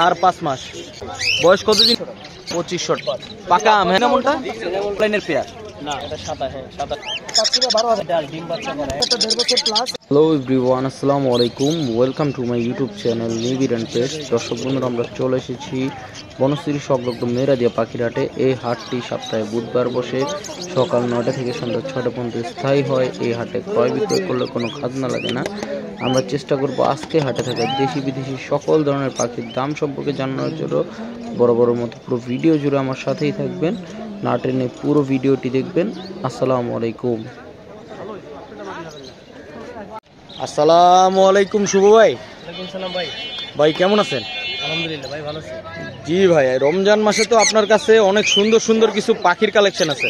4-5 মাস বয়স কতদিন? 2500 পাকা আম হ্যাঁ মনটা লাইনের পেয়ার না এটা সাদা হ্যাঁ সাদা পুরো 12000 ডাল ডিম বাচ্চা করে এটা 1.5 বছর প্লাস। হ্যালো এভরিওয়ান, আসসালামু আলাইকুম, welcome to my YouTube channel নিবিড় এন্ড পেস্ট। দর্শক বন্ধুরা, আমরা চলে এসেছি বনশ্রী সংলগ্ন মেরাদিয়া পাখির হাটে। এই হাটটি সপ্তাহে বুধবার বসে সকাল 9টা থেকে সন্ধ্যা 6টা পর্যন্ত স্থায়ী হয়। এই হাটে ক্রয় বিক্রয় করলে কোনো খাজনা লাগে না। আমরা চেষ্টা করব আজকে হাটে থাকা দেশি বিদেশি সকল ধরনের পাখির দাম সম্পর্কে জানানোর জন্য। বড় বড় মতো পুরো ভিডিও জুড়ে আমার সাথেই থাকবেন, না টেনে পুরো ভিডিওটি দেখবেন। আসসালামু আলাইকুম। আসসালামু আলাইকুম শুভ ভাই। ওয়ালাইকুম সালাম ভাই। ভাই কেমন আছেন? আলহামদুলিল্লাহ ভাই, ভালো আছি। জি ভাই, রমজান মাসে তো আপনার কাছে অনেক সুন্দর সুন্দর কিছু পাখির কালেকশন আছে।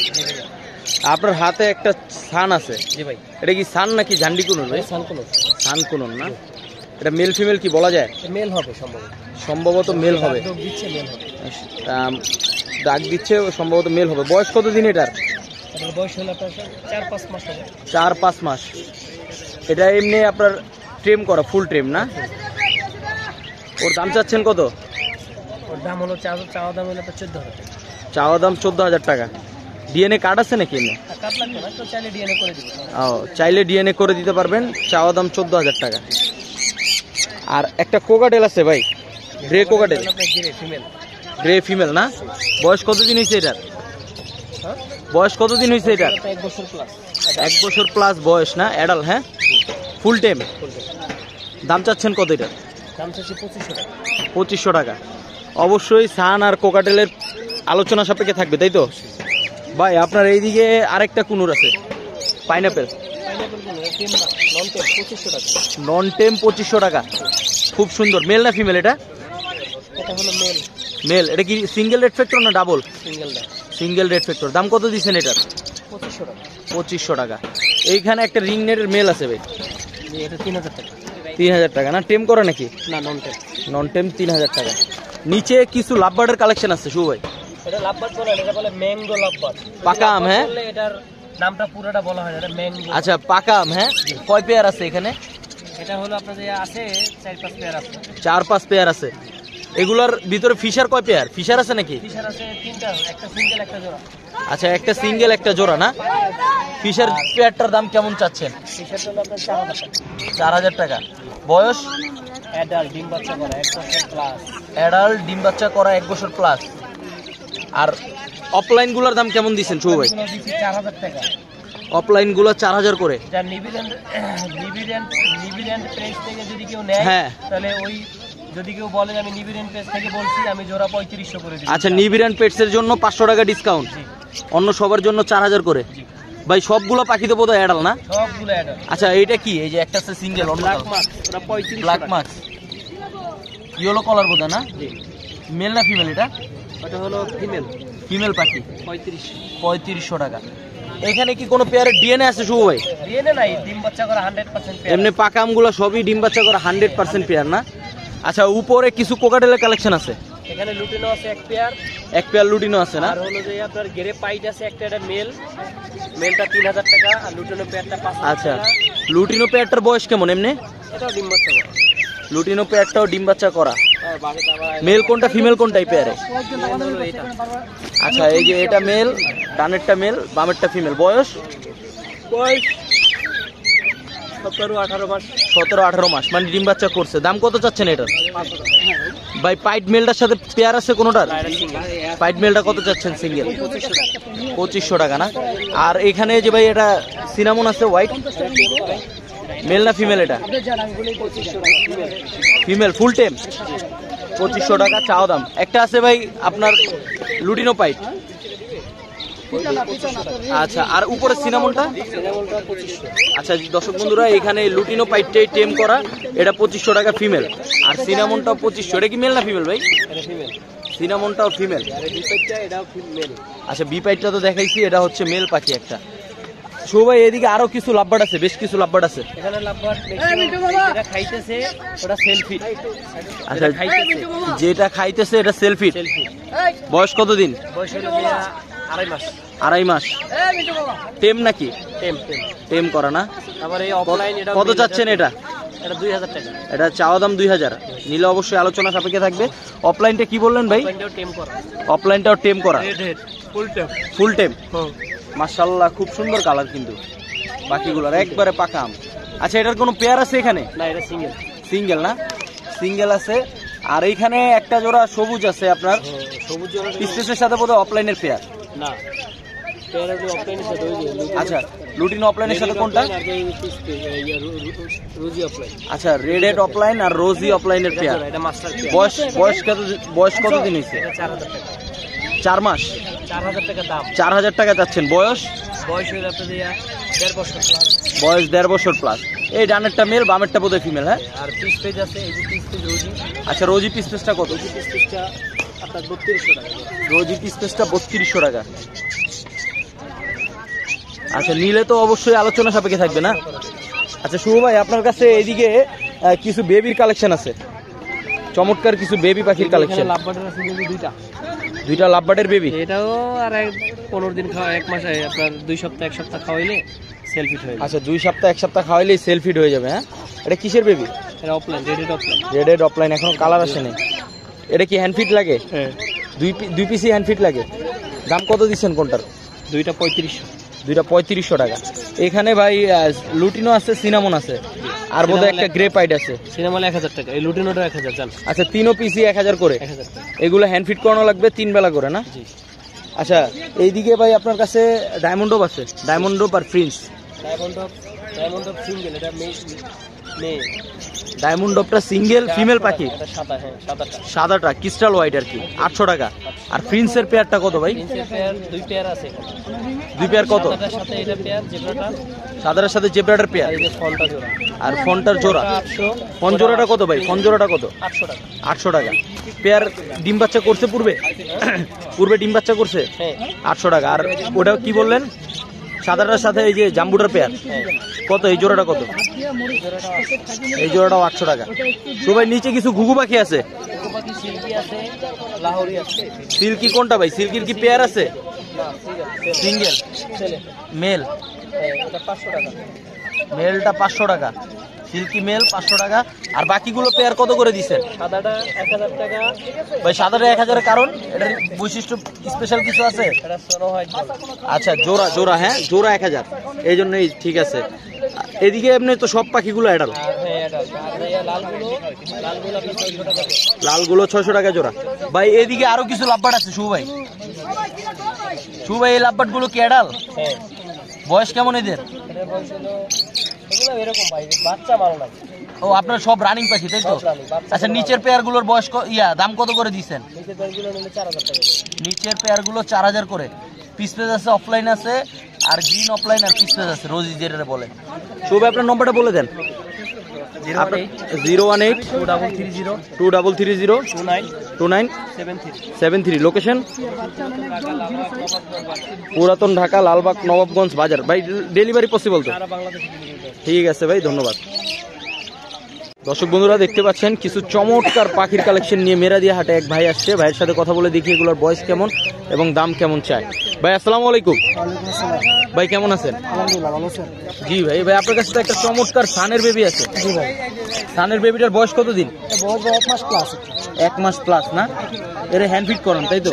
আপনার হাতে একটা সান আছে। জি ভাই। এটা কি সান নাকি ঝান্ডি কুনুর ভাই? সানকুনস। সানকুনুর না? এটা মেল ফিমেল কি বলা যায়? মেল হবে সম্ভবত। সম্ভবত মেল হবে। ডাক দিচ্ছে মেল হবে। ডাক দিচ্ছে সম্ভবত মেল হবে। বয়স কত দিন এটার? এটার বয়স হলো আপনার 4-5 মাস হবে। 4-5 মাস। এটা এমনি আপনার ট্রেম করা, ফুল ট্রেম না? ওর দাম চাচ্ছেন কত? ওর দাম হলো চাওয়া দাম হলো 14,000 টাকা। চাওয়া দাম 14,000 টাকা। ডিএনএ কার্ড আছে নাকি এমনি? কাট লাগবে না তো, চাইলে ডিএনএ করে দিব। চাইলে ডিএনএ করে দিতে পারবেন। চাওয়া দাম 14,000 টাকা। আর একটা কোকাটেল আছে ভাই, grey cockatiel. Grey female. Grey female না? বয়স কতদিন হয়েছে এটার? হ্যাঁ, বয়স কতদিন হয়েছে এটার? 1 বছর প্লাস। 1 বছর প্লাস বয়স না? অ্যাডাল হ্যাঁ, ফুল টাইম। দাম চাচ্ছেন কত এটার? দাম চাচ্ছি 2500 টাকা। 2500 টাকা। অবশ্যই সান আর কোকাটেলের আলোচনা সাপেক্ষে থাকবে, তাই তো ভাই? আপনার এইদিকে আরেকটা কুনুর আছে, পাইনাপেল। পাইনাপল কোন টিম না, নন টেম 2500 টাকা। নন টেম 2500 টাকা। খুব সুন্দর। মেল না ফিমেল এটা? এটা হলো মেল। মেল। এটা কি সিঙ্গেল রেড ফ্যাক্টর না ডাবল? সিঙ্গেল দা। Single red factor. দাম কত দিচ্ছেন এটার? 2500 টাকা। 2500 টাকা। এইখানে একটা রিং নেটের মেল আছে ভাই, এটা 3000 টাকা। 3000 টাকা না? টেম করা নাকি? না, নন টেম। নন টেম 3000 টাকা। নিচে কিছু লাভবার্ডের কালেকশন আছে শুভ ভাই। এটা লাভবার্ড বলে, এটা বলে ম্যাঙ্গো লাভবার্ড। পাকা আম হ্যাঁ? এটার নামটা পুরোটা বলা হয় না, এটা ম্যাঙ্গো। আচ্ছা, পাকা আম হ্যাঁ। কয় পেয়ার আছে এখানে? এটা হলো আপনাদের আছে 4-5 পেয়ার আছে। 4-5 পেয়ার আছে। এগুলার ভিতরে ফিশার কয় পেয়ার? ফিশার আছে নাকি? ফিশার আছে 3টা, একটা সিঙ্গেল একটা জোড়া। আচ্ছা, একটা সিঙ্গেল একটা জোড়া না? ফিশার পেয়ারটার দাম কেমন চাচ্ছেন? ফিশারটা হলো আপনার 4000 টাকা। 4000 টাকা। বয়স? অ্যাডাল্ট, ডিম বাচ্চা করা 1 বছর প্লাস। অ্যাডাল্ট, ডিম বাচ্চা করা 1 বছর প্লাস। আর অফলাইন গুলার দাম কেমন দিচ্ছেন শুভ ভাই? 4000 টাকা। অফলাইন গুলো 4000 করে। যা নিবিড়েন্ট প্রেস থেকে যদি কেউ নেয়, হ্যাঁ, তাহলে ওই যদি কেউ বলে আমি নিবিড়েন্ট প্রেস থেকে বলছি, আমি জোড়া 3500 করে দিই। আচ্ছা, নিবিড় পেটসের জন্য 500 টাকা ডিসকাউন্ট, অন্য সবার জন্য 4000 করে। ভাই সবগুলো পাখি তো বোধহয় অ্যাডাল না? সবগুলো অ্যাডাল্ট। আচ্ছা, এইটা কি? এই যে একটা আছে সিঙ্গেল, অন্য ব্ল্যাক মার্ক, ওটা 3500 ব্ল্যাক মার্ক, ইয়েলো কলার বোধহয় না? জি। মেল না ফিমেল এটা? ওটা হলো ফিমেল। ফিমেল পাখি। 3500 টাকা। এখানে কি কোনো পেয়ারের ডিএনএ আছে শুভ ভাই? ডিএনএ নাই, ডিম বাচ্চা করা 100% পেয়ার। এমনি পাকা আমগুলো সবই ডিম বাচ্চা করা 100% পেয়ার না? আচ্ছা, উপরে কিছু কোকাটেলের কালেকশন আছে। এখানে লুটিনো আছে 1 পেয়ার। 1 পেয়ার লুটিনো আছে না? আর হলো যে আপনার গেরে পাইট আছে একটা, এটা মেল। মেলটা 3000 টাকা, আর লুটিনো পেয়ারটা 5000 আচ্ছা, টাকা। লুটিনো পেয়ারটার বয়স কেমন এমনি? এটাও ডিম বাচ্চা করা। লুটিনো পেয়ারটাও ডিম বাচ্চা করা। হ্যাঁ, বাকিটা আবার মেল কোনটা ফিমেল কোনটা এই পেয়ারে? হলো এটা। আচ্ছা, এই যে এটা মেল, ডানেরটা মেল, বামেরটা ফিমেল। বয়স? 17-18 মাস। 17-18 মাস, মানে ডিম বাচ্চা করছে। দাম কত চাচ্ছেন এটার? 500 টাকা। ভাই পাইট মেলটার সাথে পেয়ার আছে কোনোটার? আর এটা সিঙ্গেল। পাইট মেলটা কত চাচ্ছেন সিঙ্গেল? 2500 টাকা। 2500 টাকা না? আর এখানে যে ভাই এটা সিনামন আছে হোয়াইট, মেল না ফিমেল এটা? 2500 টাকা ফিমেল। ফিমেল, ফুল টেম। 2500 টাকা চাওয়া দাম। একটা আছে ভাই আপনার লুটিনো পাইট। আচ্ছা, আর উপরে সিনামনটা? সিনামনটা 2500। আচ্ছা দর্শক বন্ধুরা, এখানে লুটিনো পাইটটাই টেম করা, এটা 2500 টাকা ফিমেল। আর সিনামনটাও 2500। এটা কি মেল না ফিমেল ভাই? এটা ফিমেল। সিনামনটাও ফিমেল। আর এই ডিপাইটটা এটাও ফিমেল। আচ্ছা, বি পাইটটা তো দেখাইছি, এটা হচ্ছে মেল পাখি একটা। শো ভাই, এদিকে আরো কিছু লাভবার্ড আছে, বেশ কিছু লাভবার্ড আছে। এখানে লাভবার্ড যেটা খাইতেছে ওটা সেলফি। আচ্ছা, যেটা খাইতেছে এটা সেলফি। বয়স কতদিন? বয়স হলো 2.5 মাস। 2.5 মাস। টেম নাকি? টেম। টেম করা না? তারপরে এই অফলাইন, এটা কত চাচ্ছেন এটা? এটা 2000 টাকা। এটা চাওয়া দাম 2000, নিলে অবশ্যই আলোচনা সাপেক্ষে থাকবে। অফলাইনটা কি বললেন ভাই? অফলাইনটাও টেম করা। অফলাইনটাও টেম করা, রেড ফুল টেম। ফুল টেম। হ্যাঁ মাশাআল্লাহ, খুব সুন্দর কালার কিন্তু বাকিগুলোর, একবারে পাকা আম। আচ্ছা, এটার কোনো পেয়ার আছে এখানে? না, এটা সিঙ্গেল। সিঙ্গেল না, সিঙ্গেল আছে। আর এইখানে একটা জোড়া সবুজ আছে আপনার, সবুজ জোড়া পিসের সাথে বোধহয় অফলাইনের পেয়ার। না, পেয়ারটি অফলাইনের সাথে ওই যে আচ্ছা, লুটিন অফলাইনের সাথে কোনটা? রোজি অফলাইন। আচ্ছা, রেড অফলাইন আর রোজি অফলাইনের পেয়ার। এটা মাস্টার পেয়ার। বয়স কতদিন হয়েছে? এটা 4000 টাকা। 4 মাস। 4000 টাকা দাম। 4000 টাকা যাচ্ছেন। বয়স হইল আপনাদের 1.5 বছর প্লাস। বয়স 1.5 বছর প্লাস। এই ডানেরটা মেল, বামেরটা বোধহয় ফিমেল। হ্যাঁ, আর পিস পেজ আছে, এই যে পিস পেজ রোজি। আচ্ছা, রোজি পিস পেজটা কত? রোজি পিস পেজটা আপনার 3200 টাকা। রোজি পিস পেজটা 3200 টাকা। আচ্ছা, নিলে তো অবশ্যই আলোচনা সাপেক্ষে থাকবে না? আচ্ছা শুভ ভাই, আপনার কাছে এইদিকে কিছু বেবির কালেকশন আছে, চমৎকার কিছু বেবি পাখির কালেকশন। লাভবার্ডের আছে দুইটা লাভবার্ডের বেবি। এটাও আর 15 দিন খাওয়া, 1 মাস আপনার 2 সপ্তাহ 1 সপ্তাহ খাওয়াইলে সেলফিট হয়ে যাবে। আচ্ছা, 2 সপ্তাহ 1 সপ্তাহ খাওয়াইলেই সেলফিট হয়ে যাবে। হ্যাঁ, এটা কিসের বেবি? এটা অফলাইন, রেডেড অফলাইন। রেডেড অফলাইন, এখনো কালার আসেনি। এটা কি হ্যান্ড ফিট লাগে? হ্যাঁ, দুই পিসি হ্যান্ড ফিট লাগে। দাম কত দিচ্ছেন কোনটার? দুইটা 3500। দুইটা 3500 টাকা। এখানে ভাই লুটিনো আছে, সিনামন আছে, আর বোধহয় একটা গ্রে পাইড আছে। সিনেমাল 1000 টাকা, এই লুটিনোটা 1000 জান। আচ্ছা, তিনও পিসি 1000 করে। 1000 টাকা। এগুলো হ্যান্ড ফিট করানো লাগবে 3 বেলা করে না? জি। আচ্ছা, এইদিকে ভাই আপনার কাছে ডায়মন্ড ডব আছে, ডায়মন্ড ডব আর প্রিন্স। ডায়মন্ড অফ সিঙ্গেল, এটা মেয়ে। ডায়মন্ড ডবটা সিঙ্গেল ফিমেল পাখি, এটা সাদা। হ্যাঁ, সাদাটা। সাদাটা ক্রিস্টাল হোয়াইট আর কি, 800 টাকা। আর প্রিন্সের পেয়ারটা কত ভাই? প্রিন্সের পেয়ার 2 পেয়ার আছে। 2 পেয়ার কত? সাদাটার সাথে এটা পেয়ার, জেব্রাটা। সাদার সাথে জেব্রাটার পেয়ার। এই যে ফন্টা জোড়া। আর ফন্টার জোড়া। 800। ফন জোড়াটা কত ভাই? ফন জোড়াটা কত? 800 টাকা। 800 টাকা। পেয়ার ডিম বাচ্চা করছে পূর্বে? পূর্বে ডিম বাচ্চা করছে? হ্যাঁ। 800 টাকা। আর ওটা কি বললেন? সাদাটার সাথে এই যে জাম্বুটার পেয়ার কত? এই জোড়াটা কত? এই জোড়াটাও 800 টাকা। সবাই নিচে কিছু ঘুঘু পাখি আছে, সিল্কি আছে, লাহোরি আছে। সিল্কি কোনটা ভাই? সিল্কির কি পেয়ার আছে? না, সিঙ্গেল ছেলে। মেল। এটা 500 টাকা। মেলটা 500 টাকা, সিল্কি মেল 500 টাকা। আর বাকিগুলো পেয়ার কত করে দিচ্ছেন? সাদাটা 1000 টাকা। ভাই সাদাটা 1000 এর কারণ এটার বৈশিষ্ট্য স্পেশাল কিছু আছে? এটা সোনো হোয়াইট। আচ্ছা, জোড়া। হ্যাঁ, জোড়া 1000, এই জন্যই ঠিক আছে। এদিকে এমনি তো সব পাখিগুলো অ্যাডাল। হ্যাঁ, এটা। আর এই লালগুলো আপনি 600 টাকা। লালগুলো 600 টাকা জোড়া। ভাই এদিকে আরো কিছু লাভবাট আছে শুভ ভাই। শুভ ভাই, এই লাভবাট গুলো কি অ্যাডাল? হ্যাঁ। বয়স কেমন এদের? এটার বয়স হলো, এগুলো এরকম ভাই, বাচ্চা ভালো লাগে। ও, আপনার সব রানিং পাখি তাই তো? সব running, বাচ্চা আচ্ছা, কোনো নিচের পেয়ার গুলোর বয়স দাম কত করে দিচ্ছেন? নিচের পেয়ারগুলো নিলে 4000 টাকা। নিচের পেয়ার গুলো 4000 করে। পিস পেজ আছে, অফলাইন আছে, আর গ্রিন অফলাইন আর পিস পেজ আছে, রোজি যেটা বলে। শুভ ভাই, আপনার নম্বরটা বলে দেন। 018 018 2330 2330 29 29 73। 73। লোকেশন পুরাতন ঢাকা, লালবাগ, নবাবগঞ্জ বাজার। ভাই ডেলিভারি পসিবল তো? সারা বাংলাদেশে delivery দেয়। ঠিক আছে ভাই, ধন্যবাদ। দর্শক বন্ধুরা দেখতে পাচ্ছেন কিছু চমৎকার পাখির কালেকশন নিয়ে মেরাদিয়া হাটে এক ভাই আসছে। ভাইয়ের সাথে কথা বলে দেখি এগুলোর বয়স কেমন এবং দাম কেমন চায়। ভাই আসসালামু আলাইকুম। ওয়ালাইকুম আসসালাম। ভাই কেমন আছেন? আলহামদুলিল্লাহ, ভালো আছেন? জি ভাই। ভাই আপনার কাছে তো একটা চমৎকার সানের বেবি আছে। জি ভাই। সানের বেবিটার বয়স কত দিন? বয়স 1 মাস প্লাস। 1 মাস প্লাস না? এর হ্যান্ড ফিট করান তাই তো?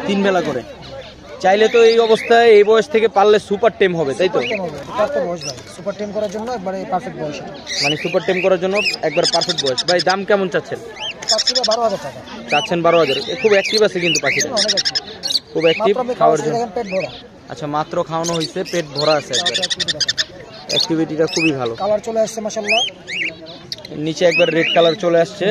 3 বেলা করে। চাইলে তো এই অবস্থায় এই বয়স থেকে পারলে সুপার টেম হবে তাই তো? বয়স ভাই, সুপার টেম করার জন্য একবারে পারফেক্ট বয়স। মানে সুপার টেম করার জন্য একবার পারফেক্ট বয়স। ভাই দাম কেমন চাচ্ছেন? 12,000 টাকা। চাচ্ছেন 12,000। খুব অ্যাক্টিভ আছে কিন্তু পাখিটা, অনেক আছে। খুব অ্যাক্টিভ খাওয়ার জন্য। পেট ভরা। আচ্ছা, মাত্র খাওয়ানো হয়েছে, পেট ভরা আছে একবার। অ্যাক্টিভিটিটা খুবই ভালো। কালার চলে আসছে মাশাআল্লাহ। নিচে একবার রেড কালার চলে আসছে,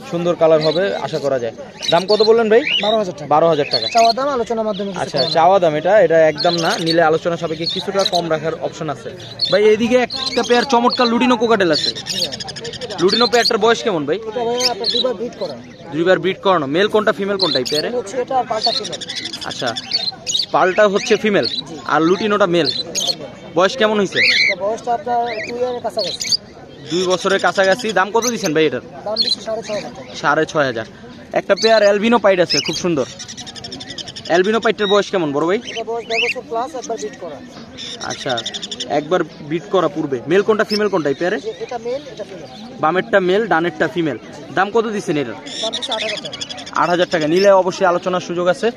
সুন্দর কালার হবে আশা করা যায়। দাম কত বললেন ভাই? 12,000 টাকা। 12,000 টাকা চাওয়া দাম আলোচনার মাধ্যমে। আচ্ছা, চাওয়া দাম এটা একদম না, নিলে আলোচনা সাপেক্ষে কিছুটা কম রাখার অপশন আছে। ভাই এইদিকে একটা পেয়ার চমৎকার লুটিনো কোকাটেল আছে। লুটিনো পেয়ারটার বয়স কেমন ভাই? এটা ভাই আপনার দুইবার ব্রিড করা। দুইবার ব্রিড করানো। মেল কোনটা, ফিমেল কোনটা এই পেয়ারে? হচ্ছে এটা পাল্টা ফিমেল। আচ্ছা, পালটা হচ্ছে ফিমেল আর লুটিনোটা মেল। বয়স কেমন হয়েছে? এটা বয়সটা আপনার 2 ইয়ারের কাছাকাছি। 2 বছরের কাছাকাছি। দাম কত দিচ্ছেন ভাই এটার? দাম দিচ্ছি 6,500 টাকা। 6,500। একটা পেয়ার অ্যালবিনো পাইড আছে, খুব সুন্দর। অ্যালবিনো পাইডটার বয়স কেমন বড় ভাই? এটা বয়স 1.5 বছর প্লাস, একবার ব্রিড করা। আচ্ছা, একবার বিট করা পূর্বে। মেল কোনটা ফিমেল কোনটা এই পেয়ারে? এটা মেল, এটা ফিমেল। বামেরটা মেল, ডানেরটা ফিমেল। দাম কত দিচ্ছেন এটার? দাম দিচ্ছে 8,000 টাকা। 8,000 টাকা। নিলে অবশ্যই আলোচনার সুযোগ আছে।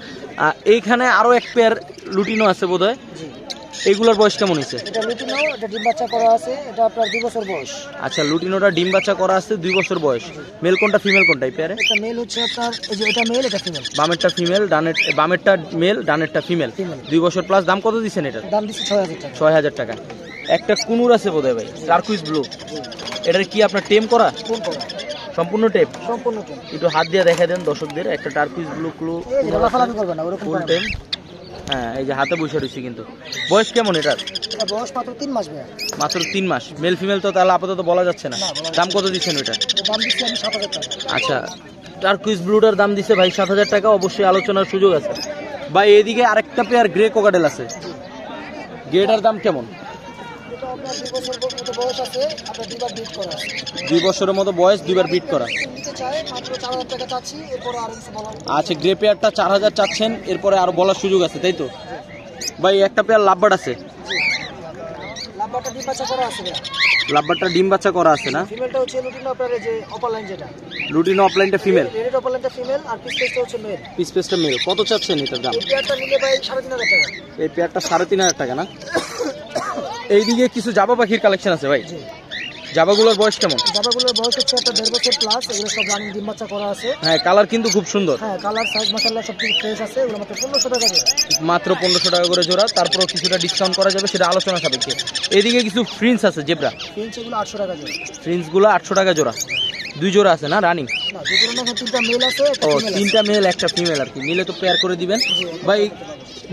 এইখানে আরো এক পেয়ার লুটিনো আছে বোধহয়, জি। এগুলোর বয়স কেমন হয়েছে? এটা লুটিনো, এটা ডিম বাচ্চা করা আছে, এটা আপনার 2 বছর বয়স। আচ্ছা, লুটিনোটা ডিম বাচ্চা করা আছে, 2 বছর বয়স। মেল কোনটা ফিমেল কোনটা এই পেয়ারে? এটা মেল হচ্ছে আপনার, এই যে এটা মেল, এটা ফিমেল। বামেরটা ফিমেল, বামেরটা মেল, ডানেরটা ফিমেল, 2 বছর প্লাস। দাম কত দিচ্ছেন এটা? দাম দিচ্ছে 6,000 টাকা। 6,000 টাকা। একটা কুনুর আছে বোধহয় ভাই, টার্কুইজ ব্লু। এটার কি আপনার টেম করা? কোন করা? সম্পূর্ণ টেম। সম্পূর্ণ টেম। একটু হাত দিয়ে দেখা দেন দর্শকদের। একটা টার্কুইজ ব্লু এই যে লাফালাফি করবে না, ওরকম ফুল টেম। হ্যাঁ, এই যে হাতে বসে রয়েছে কিন্তু। বয়স কেমন এটার? এটা বয়স মাত্র 3 মাস ভাইয়া। মাত্র 3 মাস। মেল ফিমেল তো তাহলে আপাতত বলা যাচ্ছে না। দাম কত দিচ্ছেন ওইটা? এর দাম দিচ্ছি আমি 7,000 টাকা। আচ্ছা, টার্কুইজ ব্লুটার দাম দিচ্ছে ভাই 7,000 টাকা। অবশ্যই আলোচনার সুযোগ আছে ভাই। এদিকে আরেকটা পেয়ার গ্রে কোকাটেল আছে, গ্রেটার দাম কেমন? এটা আপনার 2 বছর মতো বয়স আছে, আপনার 2বার বিট করা আছে। 2 বছরের মতো বয়স, 2বার বিট করা। নিতে চাই মাত্র 4,000 টাকা চাচ্ছি, এরপর আর কিছু বলা। আচ্ছা, গ্রে পেয়ারটা 4,000 চাচ্ছেন, এরপরে আরো বলার সুযোগ আছে, তাই তো ভাই? একটা পেয়ার লাভবার্ড আছে, লাম্বারটা ডিম বাচ্চা করা আছে ভাইয়া। লাভবার্ডটা ডিম বাচ্চা করা আছে না? ফিমেলটা হচ্ছে লুটিনো, আপনার এই যে অপার লাইন যেটা লুটিনো অফলাইনটা ফিমেল, রেড অপার লাইনটা ফিমেল, আর পিস পেসটা হচ্ছে মেল। Piece পেসটা mail. কত চাচ্ছেন এটার দাম? এই পেয়ারটা নিলে ভাই 3,500 টাকা। এই পেয়ারটা 3,500 টাকা না? এইদিকে কিছু জাবা পাখির কালেকশন আছে ভাই। জাবাগুলোর বয়স কেমন? জাবাগুলোর বয়স হচ্ছে আপনার 1.5 বছর প্লাস, এগুলো সব রানিং ডিম বাচ্চা করা আছে। হ্যাঁ, কালার কিন্তু খুব সুন্দর। হ্যাঁ, কালার সাইজ মাশাআল্লাহ সব কিছু ফ্রেশ আছে, এগুলো মাত্র 1,500 টাকা করে। মাত্র 1,500 টাকা করে জোড়া। তারপর কিছুটা ডিসকাউন্ট করা যাবে, সেটা আলোচনা সাপেক্ষে। এদিকে কিছু ফ্রিন্স আছে, জেব্রা ফিঞ্চ এগুলো 800 টাকা জোড়া। ফ্রিন্সগুলো 800 টাকা জোড়া। 2 জোড়া আছে না রানিং? না, দুটোর মধ্যে 3টা মেল আছে, একটা ও, ফিমেল আছে। 3টা মেল একটা ফিমেল আর কি। নিলে তো পেয়ার করে দিবেন ভাই।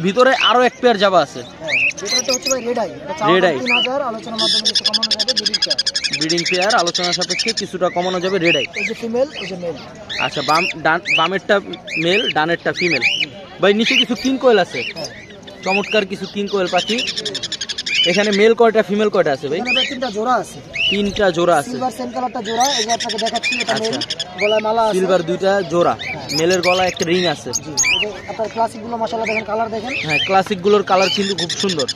ভিতরে আরো এক পেয়ার জাবা আছে, হ্যাঁ, যেটা হচ্ছে ভাই রেড আই। এটা Red eye। 3,000, আলোচনার মাধ্যমে কিছু কমানো যাবে, দুদিন পেয়ার। ব্রিডিং পেয়ার, আলোচনা সাপেক্ষে কিছুটা কমানো যাবে। Red eye. এই যে ফিমেল, এই যে মেল। আচ্ছা, বামেরটা মেল, ডানেরটা ফিমেল। ভাই নিচে কিছু কিং কোয়েল আছে, হ্যাঁ, চমৎকার কিছু কিং কোয়েল পাখি। এখানে মেল কয়টা, ফিমেল কয়টা আছে ভাই? এখানে ভাই 3টা জোড়া আছে। 3টা জোড়া আছে। সিলভার সেম কালারটা জোড়া, এই যে আপনাকে দেখাচ্ছি, এটা মেল, আচ্ছা। গলায় মালা আছে। সিলভার 2টা জোড়া, মেলের গলায় একটা রিং আছে। জি, এই যে আপনার ক্লাসিক গুলো মাশাআল্লাহ দেখেন, কালার দেখেন। হ্যাঁ, ক্লাসিক গুলোর কালার কিন্তু খুব সুন্দর।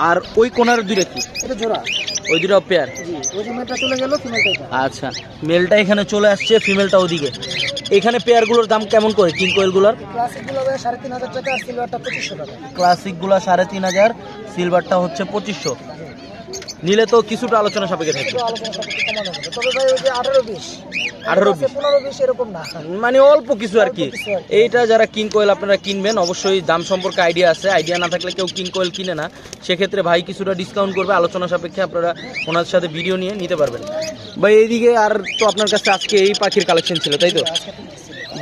আর ওই কোনার 2টা কি? এটা জোড়া। ওই 2টা পেয়ার। জি, ওই যে মেলটা চলে গেল, ফিমেলটা এটা। আচ্ছা, মেলটা এখানে চলে আসছে, ফিমেলটা ওদিকে। এখানে পেয়ারগুলোর দাম কেমন করে কিং কোয়েলগুলোর? ক্লাসিক গুলো ভাই 3,500 টাকা, আর সিলভারটা 2,500 টাকা। ক্লাসিকগুলো 3,500, সিলভারটা হচ্ছে 2,500। নিলে তো কিছুটা আলোচনা সাপেক্ষে থাকবে। একটু আলোচনা সাপেক্ষে কমানো যাবে। তবে ভাই ওই যে 18-20 15-20 এরকম না। মানে অল্প কিছু আর কি। এইটা যারা কিং কোয়েল আপনারা কিনবেন, অবশ্যই দাম সম্পর্কে আইডিয়া আছে। আইডিয়া না থাকলে কেউ কিং কোয়েল কিনে না। সেক্ষেত্রে ভাই কিছুটা ডিসকাউন্ট করবে, আলোচনা সাপেক্ষে আপনারা ওনার সাথে ভিডিও নিয়ে নিতে পারবেন। ভাই এইদিকে আর তো আপনার কাছে আজকে এই পাখির কালেকশন ছিল, তাই তো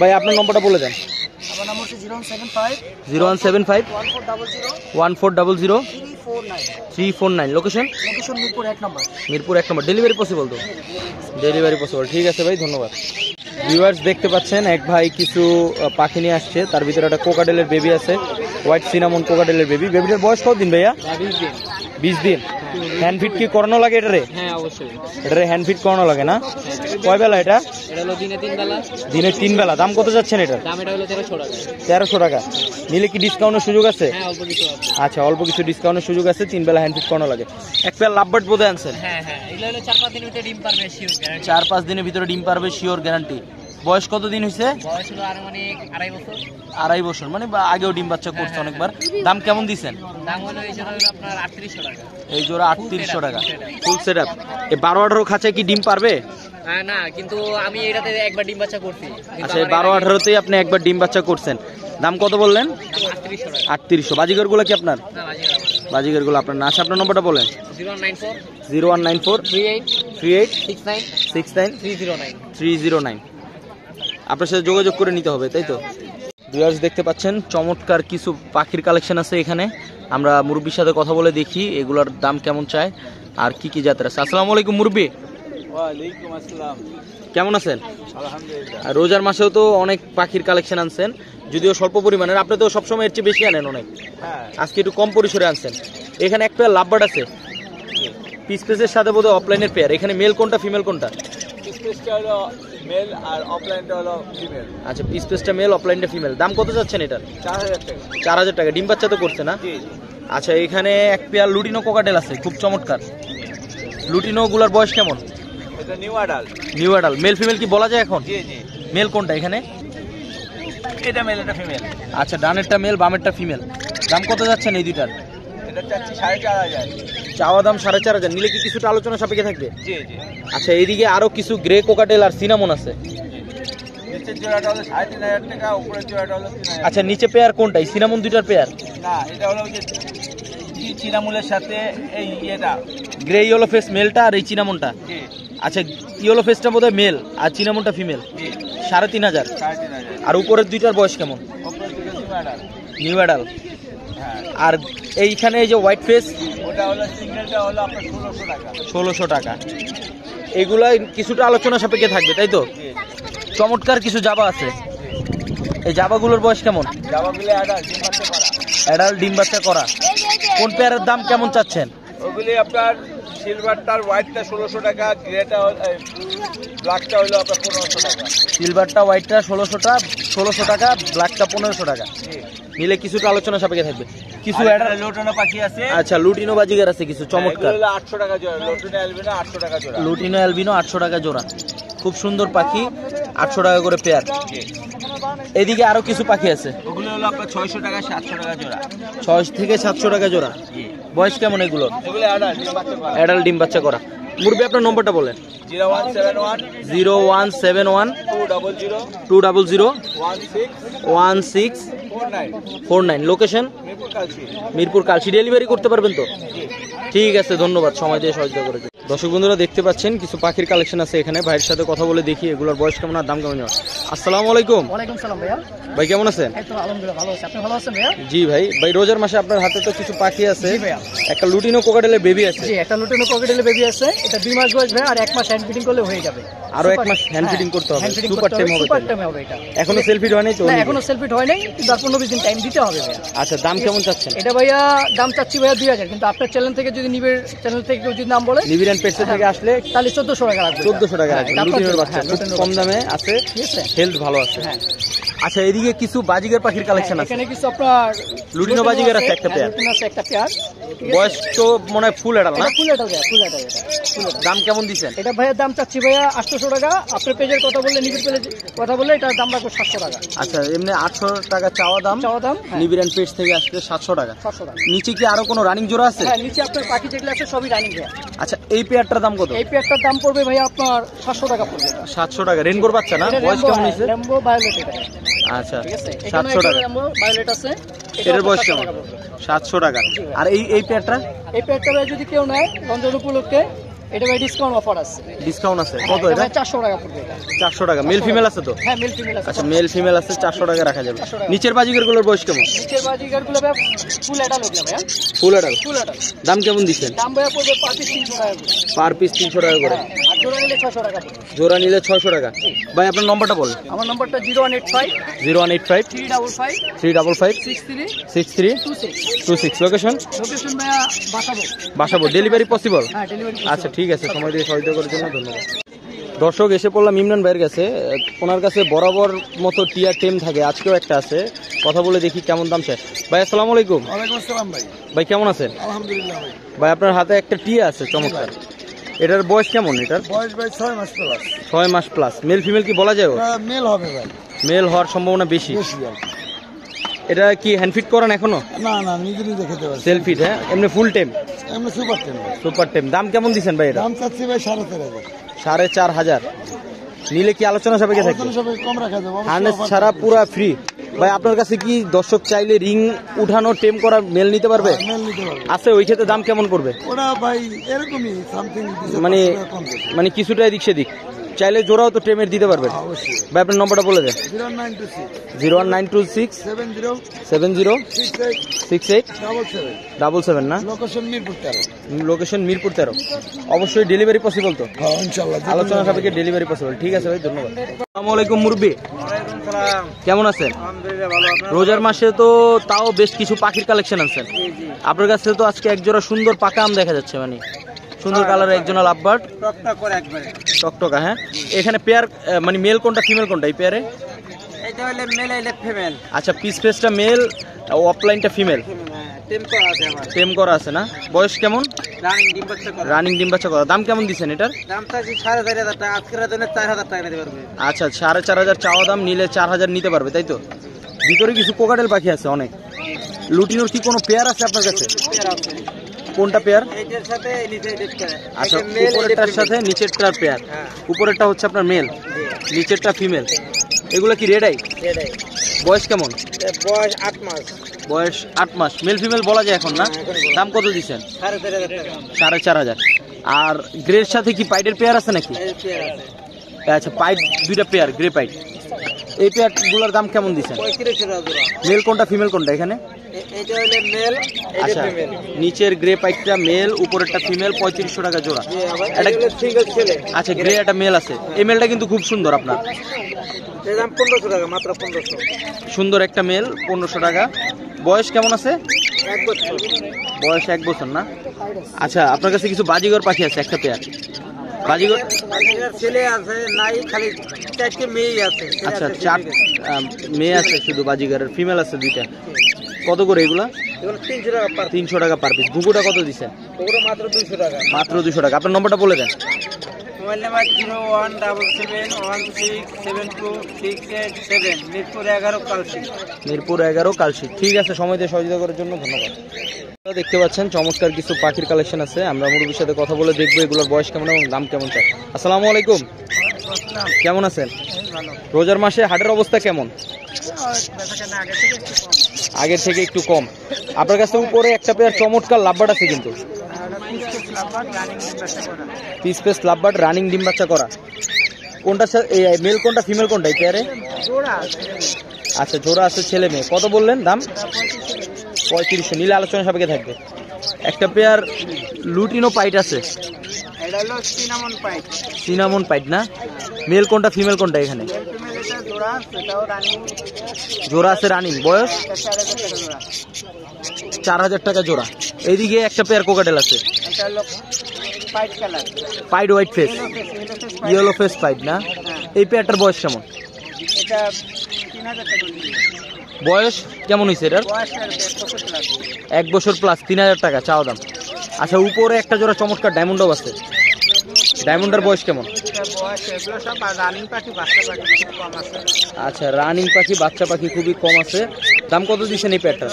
ভাই? আপনার নম্বরটা বলে দেন। আমার নাম হচ্ছে 0175 0175 1400 1400 349। লোকেশন? লোকেশন মিরপুর 1 নম্বর। মিরপুর 1 নম্বর। ডেলিভারি পসিবল তো? Delivery possible. ঠিক আছে ভাই, ধন্যবাদ। ভিউয়ার্স দেখতে পাচ্ছেন, এক ভাই কিছু পাখি নিয়ে আসছে। তার ভিতরে একটা কোকাডেলের বেবি আছে, হোয়াইট সিনামন কোকাডেলের বেবি। বেবিটার বয়স কত দিন ভাইয়া? 20 দিন। হ্যান্ড ফিট কি করানো লাগে এটারে? হ্যাঁ, অবশ্যই। এটারে হ্যান্ড ফিট করানো লাগে না? কয় বেলা এটা? এটা হলো দিনে 3 বেলা। দিনে 3 বেলা। দাম কত যাচ্ছেন এটার? দাম এটা হলো 1300 টাকা। 1300 টাকা। নিলে কি ডিসকাউন্টের সুযোগ আছে? হ্যাঁ, অল্প কিছু আছে। আচ্ছা, অল্প কিছু ডিসকাউন্টের সুযোগ আছে। 3 বেলা হ্যান্ড ফিট করানো লাগে। এক পেয়ার লাভবার্ড বোধ আনছেন? হ্যাঁ, হ্যাঁ, এগুলো হলো 4-5 দিনের ভিতরে ডিম পারবে, শিওর গ্যারান্টি। 4-5 দিনের ভিতরে ডিম পারবে, শিওর গ্যারান্টি। বয়স কত দিন হয়েছে? বয়স হলো আর মানে 2.5 বছর। 2.5 বছর, মানে আগেও ডিম বাচ্চা করছে অনেকবার। দাম কেমন দিচ্ছেন? দাম হলো এই জোড়া হলো আপনার 3800 টাকা। এই জোড়া 3800 টাকা। Full set up. এই 12-18 খাঁচায় কি ডিম পারবে? না, কিন্তু আমি এটাতে একবার ডিম বাচ্চা করছি। আচ্ছা, 12-18তেই আপনি একবার ডিম বাচ্চা করছেন। দাম কত বললেন? 3800 টাকা। 3800। বাজিগরগুলো কি আপনার? না, বাজিগার আমার। বাজিগরগুলো আপনার না? আচ্ছা, আপনার নম্বরটা বলেন। 0194 0194 38 38 69 69 309। 309। আপনার সাথে যোগাযোগ করে নিতে হবে, তাই তো? ভিউয়ার্স দেখতে পাচ্ছেন, চমৎকার কিছু পাখির কালেকশন আছে এখানে। আমরা মুরব্বির সাথে কথা বলে দেখি এগুলোর দাম কেমন চায় আর কি কি জাতের আছে। আসসালামু আলাইকুম মুরব্বি। ওয়ালাইকুম আসসালাম। কেমন আছেন? আলহামদুলিল্লাহ। আর রোজার মাসেও তো অনেক পাখির কালেকশন আনছেন, যদিও স্বল্প পরিমাণের। আপনি তো সবসময় এর চেয়ে বেশি আনেন অনেক, হ্যাঁ, আজকে একটু কম পরিসরে আনছেন। এখানে একটা লাভবার্ড আছে, পিস পেসের সাথে বোধহয় অফলাইনের পেয়ার। এখানে মেল কোনটা, ফিমেল কোনটা? স্পেসটা হলো মেল আর অফলাইনটা হলো ফিমেল। আচ্ছা, পিস পেসটা মেল, অফলাইনটা ফিমেল। দাম কত যাচ্ছেন এটার? 4000 টাকা। 4000 টাকা। ডিম বাচ্চা তো করছে না? জি। আচ্ছা, এখানে এক পেয়ার লুটিনো কোকাটেল আছে, খুব চমৎকার। লুটিনো গুলার বয়স কেমন? এটা new adult. New adult, male female কি বলা যায় এখন? জি জি। মেল কোনটা এখানে? এটা মেল এটা ফিমেল। আচ্ছা, ডানেরটা মেল, বামেরটা ফিমেল। দাম কত যাচ্ছেন এই দুইটার? এটা চাচ্ছি 4,500। চাওয়া দাম 4,500। নিলে কি কিছুটা আলোচনা সাপেক্ষে থাকবে? জি জি। আচ্ছা, এইদিকে আরো কিছু গ্রে কোকাটেল আর সিনামন আছে। নিচের জোড়াটা হলো 3,500 টাকা, উপরের জোড়াটা হলো 3,000। আচ্ছা, নিচে পেয়ার কোনটা? এই সিনামন দুইটার পেয়ার? না, এটা হলো ওই যে চিনামুলের সাথে এই ইয়েটা। গ্রে ইয়েলো ফেস মেলটা আর এই চিনামনটা। জি আচ্ছা, ইয়েলো ফেসটা বোধহয় মেল আর চিনামনটা ফিমেল। জি। 3,500। 3,500। আর উপরের দুইটার বয়স কেমন? উপরের দুটো নিউ অ্যাডাল্ট। New adult. হ্যাঁ। আর এইখানে এই যে হোয়াইট ফেস, ওটা হলো সিঙ্গেলটা হলো আপনার 1,600 টাকা। 1,600 টাকা। এগুলা কিছুটা আলোচনা সাপেক্ষে থাকবে, তাই তো? জি। চমৎকার কিছু জাবা আছে। এই জাবাগুলোর বয়স কেমন? জামাগুলো অ্যাডাল্ট, ডিম বাচ্চা করা। অ্যাডাল্ট, ডিম বাচ্চা করা। কোন পেয়ারের দাম কেমন চাচ্ছেন? ওগুলি আপনার সিলভারটার হোয়াইটটা 1,600 টাকা, গ্রেটা ব্ল্যাকটা হলো আপনার 1,500 টাকা। সিলভারটা হোয়াইটটা 1,600 টাকা, ব্ল্যাকটা 1,500 টাকা। জি। নিলে কিছুটা আলোচনা সাপেক্ষে থাকবে। কিছু আর অ্যাডাল্ট, একটা লোটনো পাখি আছে। আচ্ছা, লুটিনো বাজিগার আছে কিছু চমৎকার। এগুলো হলো 800 টাকা জোড়া। লোটনো অ্যালবিনো 800 টাকা জোড়া। লুটিনো অ্যালবিনো 800 টাকা জোড়া। খুব সুন্দর পাখি, 800 টাকা করে পেয়ার। জি। এদিকে আরো কিছু পাখি আছে, ওগুলো হলো আপনার 600 টাকা 700 টাকা জোড়া। 6 থেকে 700 টাকা জোড়া। জি। বয়স কেমন এগুলো? এগুলো অ্যাডাল্ট, ডিম বাচ্চা করা। অ্যাডাল্ট, ডিম বাচ্চা করা। মুরবি, আপনার নম্বরটা বলেন। 0171 0171 200 200 16 16 49 49। লোকেশন মিরপুর কালচি। মিরপুর কালসি। ডেলিভারি করতে পারবেন তো? জি। ঠিক আছে, ধন্যবাদ সময় দিয়ে সহযোগিতা করেছে। দর্শক বন্ধুরা, দেখতে পাচ্ছেন কিছু পাখির কালেকশন আছে এখানে। ভাইয়ের সাথে কথা বলে দেখি এগুলোর বয়স কেমন আর দাম কেমন। আসসালামু আলাইকুম। ওয়ালাইকুম সালাম ভাইয়া। ভাই কেমন আছেন? এই তো আলহামদুলিল্লাহ ভালো আছি। আপনি ভালো আছেন ভাইয়া? জি ভাই। ভাই, রোজার মাসে আপনার হাতে তো কিছু পাখি আছে। জি ভাইয়া। একটা লুটিনো কোকাটেলের বেবি আছে। জি, একটা লুটিনো ককেটেল বেবি আছে। এটা 2 মাস বয়স ভাইয়া, আর 1 মাস হ্যান্ড ফিডিং করলে হয়ে যাবে। আরো 1 মাস হ্যান্ড ফিডিং করতে হবে। সুপার টাইম হবে। সুপার টাইম হবে এটা। এখনো সেলফি হয়নি তো? না, এখনো সেলফিট হয় নাই, কিন্তু আর 15-20 দিন টাইম দিতে হবে ভাইয়া। আচ্ছা, দাম কেমন চাচ্ছেন? এটা ভাইয়া দাম চাচ্ছি ভাইয়া 2000, কিন্তু আপনার চ্যানেল থেকে যদি নিবের চ্যানেল থেকে কেউ যদি নাম বলে নিবিরান পেটসে থেকে আসলে তাহলে 1400 টাকা রাখবে। 1400 টাকা হ্যাঁ, রাখবেন। এটা আপনার লুটিনোর জন্য। বাচ্চা হ্যাঁ, খুব লুটিনোর কম বাচ্চা। দামে আছে, ঠিক আছে? হেলথ ভালো আছে। হ্যাঁ। আচ্ছা, এদিকে কিছু বাজিগার পাখির কালেকশন আছে। এখানে কিছু আপনার লুটিনো বাজিগার আছে একটা পেয়ার। লুটিনো আছে একটা পেয়ার। বয়স তো মনে হয় ফুল অ্যাডাল না? এটা ফুল এটাল ভাইয়া, ফুল এটাল এটা। ফুল এটাল। দাম কেমন দিচ্ছেন? এটা ভাইয়া দাম চাচ্ছি ভাইয়া 800 টাকা। আপনার পেজের কথা বললে, নিবিড় পেজের কথা বললে এটার দাম রাখবো 700 টাকা। আচ্ছা, এমনি 800 টাকা চাওয়া দাম। চাওয়া দাম নিবিরান পেটস থেকে আসলে 700 টাকা। 700 টাকা। নিচে কি আরো কোনো রানিং জোড়া আছে? হ্যাঁ, নিচে আপনার পাখি যেগুলো আছে সবই রানিং ভাইয়া। আচ্ছা, এই পেয়ারটার দাম কত? এই পেয়ারটার দাম পড়বে ভাইয়া আপনার 700 টাকা পড়বে এটা। 700 টাকা। রেনবোর বাচ্চা না? এটা বয়স রেমবো, কেমন হয়েছে? রেমবো ভায়োলেট এটা। আচ্ছা, ঠিক আছে? 700 টাকা। রেমবো ভায়োলেট আছে। এটার বয়স 700 কেমন? টাকা পড়বে। 700 টাকা। আর এই পেয়ারটা এই পেয়ারটা ভাইয়া যদি কেউ নেয় রমজান উপলক্ষে, এটা ভাই ডিসকাউন্ট অফার আছে। ডিসকাউন্ট আছে কত? এটা 400 টাকা পড়বে এটা। 400 টাকা। মেল ফিমেল আছে তো? হ্যাঁ, মেল ফিমেল আছে। আচ্ছা, মেল ফিমেল আছে, 400 টাকা রাখা যাবে। 400 টাকা। নিচের বাজিগার গুলোর বয়স কেমন? নিচের বাজিগারগুলো ভাইয়া ফুল এটাল হবে ভাইয়া। Full adult. Full adult. দাম কেমন দিচ্ছেন? দাম ভাইয়া পড়বে পার পিস 300 টাকা করে। পার পিস 300 টাকা করে। হ্যাঁ, আর জোড়া নিলে 600 টাকা পড়বে। জোড়া নিলে 600 টাকা। ভাই, আপনার নম্বরটা বলেন। আমার নম্বরটা 0185 0185 355 355 63 63 26। 26। লোকেশন লোকেশন ভাইয়া বাসাবো। বাসাবো। Delivery possible? হ্যাঁ, ডেলিভারি। আচ্ছা, ঠিক আছে, সময় দিয়ে সহযোগিতা করার জন্য ধন্যবাদ। দর্শক, এসে পড়লাম ইমরান ভাইয়ের কাছে। ওনার কাছে বরাবর মতো টিয়ার টেম থাকে, আজকেও একটা আছে। কথা বলে দেখি কেমন দাম চাই। ভাই আসসালামু আলাইকুম। ওয়ালাইকুম আসসালাম ভাই। ভাই কেমন আছেন? আলহামদুলিল্লাহ ভাই। ভাই, আপনার হাতে একটা টিয়া আছে চমৎকার। এটার বয়স কেমন? এটার বয়স ভাই 6 মাস প্লাস। 6 মাস প্লাস। মেল ফিমেল কি বলা যায়? মেল হবে ভাই। মেল হওয়ার সম্ভাবনা বেশি। বেশি আর কি। এটা কি হ্যান্ডফিট করান এখনো? না না, নিজে নিজে খেতে পারছি। সেলফিট? হ্যাঁ, এমনি ফুল টেম? আমরা সুপার টেন ভাই। সুপার টেম। দাম কেমন দিচ্ছেন ভাই এটা? দাম চাচ্ছি ভাই 4,500। 4,500। নিলে কি আলোচনা সাপেক্ষে থাকে? আলোচনা সবাই কম রাখা যাবে। হার্নেস ছাড়া পুরা ফ্রি। ভাই, আপনার কাছে কি দর্শক চাইলে রিং উঠানো টেম করা মেল নিতে পারবে? মেল নিতে পারবে। আছে, ওই ক্ষেত্রে দাম কেমন পড়বে? ওরা ভাই এরকমই সামথিং মানে কিছুটা এদিক সেদিক। চাইলে জোড়াও তো টেমের দিতে পারবেন। অবশ্যই। ভাই, আপনার নম্বরটা বলে দেন। 0926 01926 70 70 68 68 77 77 না? লোকেশন মিরপুর 13। লোকেশন মিরপুর 13। অবশ্যই ডেলিভারি পসিবল তো? হ্যাঁ, ইনশাআল্লাহ। আলোচনা সাপেক্ষে ডেলিভারি পসিবল। ঠিক আছে ভাই, ধন্যবাদ। আসসালামু আলাইকুম মুরব্বি, ওয়ালাইকুম সালাম। কেমন আছেন? আলহামদুলিল্লাহ ভালো। আপনার? রোজার মাসে তো তাও বেশ কিছু পাখির কালেকশন আনছেন। আপনার কাছে তো আজকে একজোড়া সুন্দর পাকা আম দেখা যাচ্ছে, মানে সুন্দর কালারের একজোড়া লাভবার্ড। টকটক করে একবারে। টকটকা। হ্যাঁ, এখানে পেয়ার মানে মেল কোনটা ফিমেল কোনটা এই পেয়ারে? এটা হলো মেল, এটা ফিমেল। আচ্ছা, পিস ফেসটা মেল, অফলাইনটা ফিমেল। টেম করা আছে না? বয়স কেমন? রানিং ডিম বাচ্চা করা। দাম কেমন দিচ্ছেন এটার? আচ্ছা 4,500 চাওয়া দাম, নিলে 4,000 নিতে পারবে তাই তো? ভিতরে কিছু কোকাটেল পাখি আছে অনেক। লুটিনোর কি কোনো পেয়ার আছে আপনার কাছে? কোনটা পেয়ার? আচ্ছা উপরেরটার সাথে নিচেরটার পেয়ার। উপরেরটা হচ্ছে আপনার মেল, নিচেরটা ফিমেল। এগুলো কি রেড আই? বয়স কেমন? বয়স 8 মাস। বয়স 8 মাস। মেল ফিমেল বলা যায় এখন না? দাম কত দিচ্ছেন? 4,500। আর গ্রের সাথে কি পাইডের পেয়ার আছে নাকি? আচ্ছা পাইড দুইটা পেয়ার, গ্রে পাইড। এই পেয়ারগুলোর দাম কেমন দিচ্ছেন? মেল কোনটা ফিমেল কোনটা এখানে? আচ্ছা নিচের গ্রে পাইডটা মেল, উপরেরটা ফিমেল, 3500 টাকা জোড়া। আচ্ছা গ্রে একটা মেল আছে, এই মেলটা কিন্তু খুব সুন্দর আপনার। দাম 1500 টাকা, মাত্র 1500। সুন্দর একটা মেল, 1500 টাকা। বয়স কেমন আছে? 1 বছর। বয়স 1 বছর না? আচ্ছা আপনার কাছে কিছু বাজিগর পাখি আছে একটা পেয়ার? বাজিগর ছেলে আছে নাই, খালি 4টে মেয়ে আছে। আচ্ছা 4 মেয়ে আছে শুধু বাজিগরের, ফিমেল আছে 2টা। কত করে এগুলা? 300 টাকা পার পিস। ঘুঘুটা কত দিচ্ছেন? মাত্র 200 টাকা। মাত্র 200 টাকা। আপনার নম্বরটা বলে দেন। Mobile number 01771267268 Mirpur 11 Kalshi. মিরপুর 11 কালশি। ঠিক আছে, সময় দিয়ে সহযোগিতা করার জন্য ধন্যবাদ। দেখতে পাচ্ছেন চমৎকার কিছু পাখির কালেকশন আছে। আমরা মুরব্বির সাথে কথা বলে দেখবো এগুলোর বয়স কেমন এবং দাম কেমন চাই। আসসালামু আলাইকুম, কেমন আছেন? রোজার মাসে হাটের অবস্থা কেমন? আগের থেকে একটু কম। আপনার কাছে উপরে একটা পেয়ার চমৎকার লাভবার্ড আছে কিন্তু, পিস পেস লাভবার্ড, রানিং ডিম বাচ্চা করা। কোনটা মেল কোনটা ফিমেল কোনটা এই পেয়ারে? আচ্ছা জোড়া আছে, ছেলে মেয়ে। কত বললেন দাম? 3500। নিলে আলোচনা সাপেক্ষে থাকবে। একটা পেয়ার লুটিনো পাইট আছে, সিনামন পাইট না? মেল কোনটা ফিমেল কোনটা এখানে? জোড়া আছে রানিং। বয়স 4,000 টাকা জোড়া। এইদিকে একটা পেয়ার কোকাটেল আছে, pied white face, yellow face pied না? এই পেয়ারটার বয়স কেমন? বয়স কেমন হয়েছে এটার? 1 বছর প্লাস, 3000 টাকা চাওয়া দাম। আচ্ছা উপরে একটা জোড়া চমৎকার ডায়মন্ডও আছে। ডায়মন্ডের বয়স কেমন? আচ্ছা রানিং পাখি, বাচ্চা পাখি খুবই কম আছে। দাম কত দিচ্ছেন এই পেয়ারটা?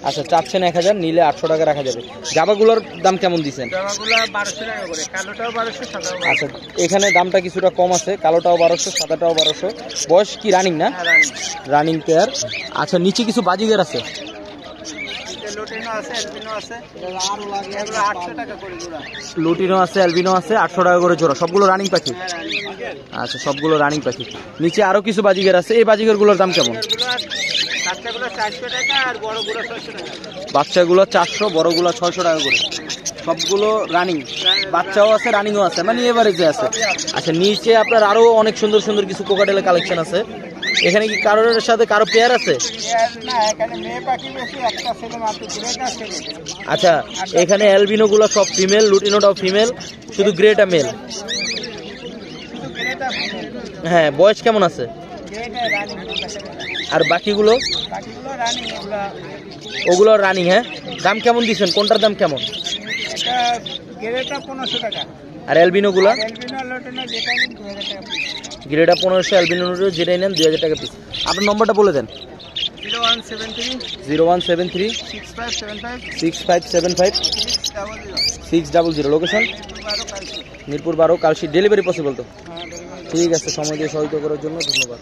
আচ্ছা চাচ্ছেন 1000, নিলে 800 টাকা রাখা যাবে। জাবাগুলোর দাম কেমন দিচ্ছেন? আচ্ছা এখানে দামটা কিছুটা কম আছে, কালোটাও 1200, সাদাটাও 1200। বয়স কি রানিং না? Running pair. আচ্ছা নিচে কিছু বাজিগার আছে, লুটিনো আছে, অ্যালবিনো আছে, 800 টাকা করে জোড়া। সবগুলো রানিং পাখি? আচ্ছা সবগুলো রানিং পাখি। নিচে আরো কিছু বাজিগার আছে, এই বাজিগার গুলোর দাম কেমন? বাচ্চাগুলো 400, বড়গুলো 600 টাকা করে। সবগুলো রানিং, বাচ্চাও আছে রানিংও আছে, মানে এভারেজে আছে। আচ্ছা নিচে আপনার আরো অনেক সুন্দর সুন্দর কিছু কোকাটেলের কালেকশন আছে। এখানে কি কারোর সাথে কারো পেয়ার আছে? আচ্ছা এখানে অ্যালবিনো গুলো সব ফিমেল, লুটিনোটাও ফিমেল, শুধু গ্রেটা মেল। হ্যাঁ বয়স কেমন আছে? আর বাকিগুলো? ওগুলো রানিং। হ্যাঁ দাম কেমন দিচ্ছেন? কোনটার দাম কেমন? আর অ্যালবিনো গুলা? গ্রেটা 1500, অ্যালবিনো যেটাই নেন 2000 টাকা পিস। আপনার নম্বরটা বলে দেন। 0173 6575 600। Location Mirpur 12 Kalshi. Delivery possible তো? ঠিক আছে, সময় দিয়ে সহযোগিতা করার জন্য ধন্যবাদ।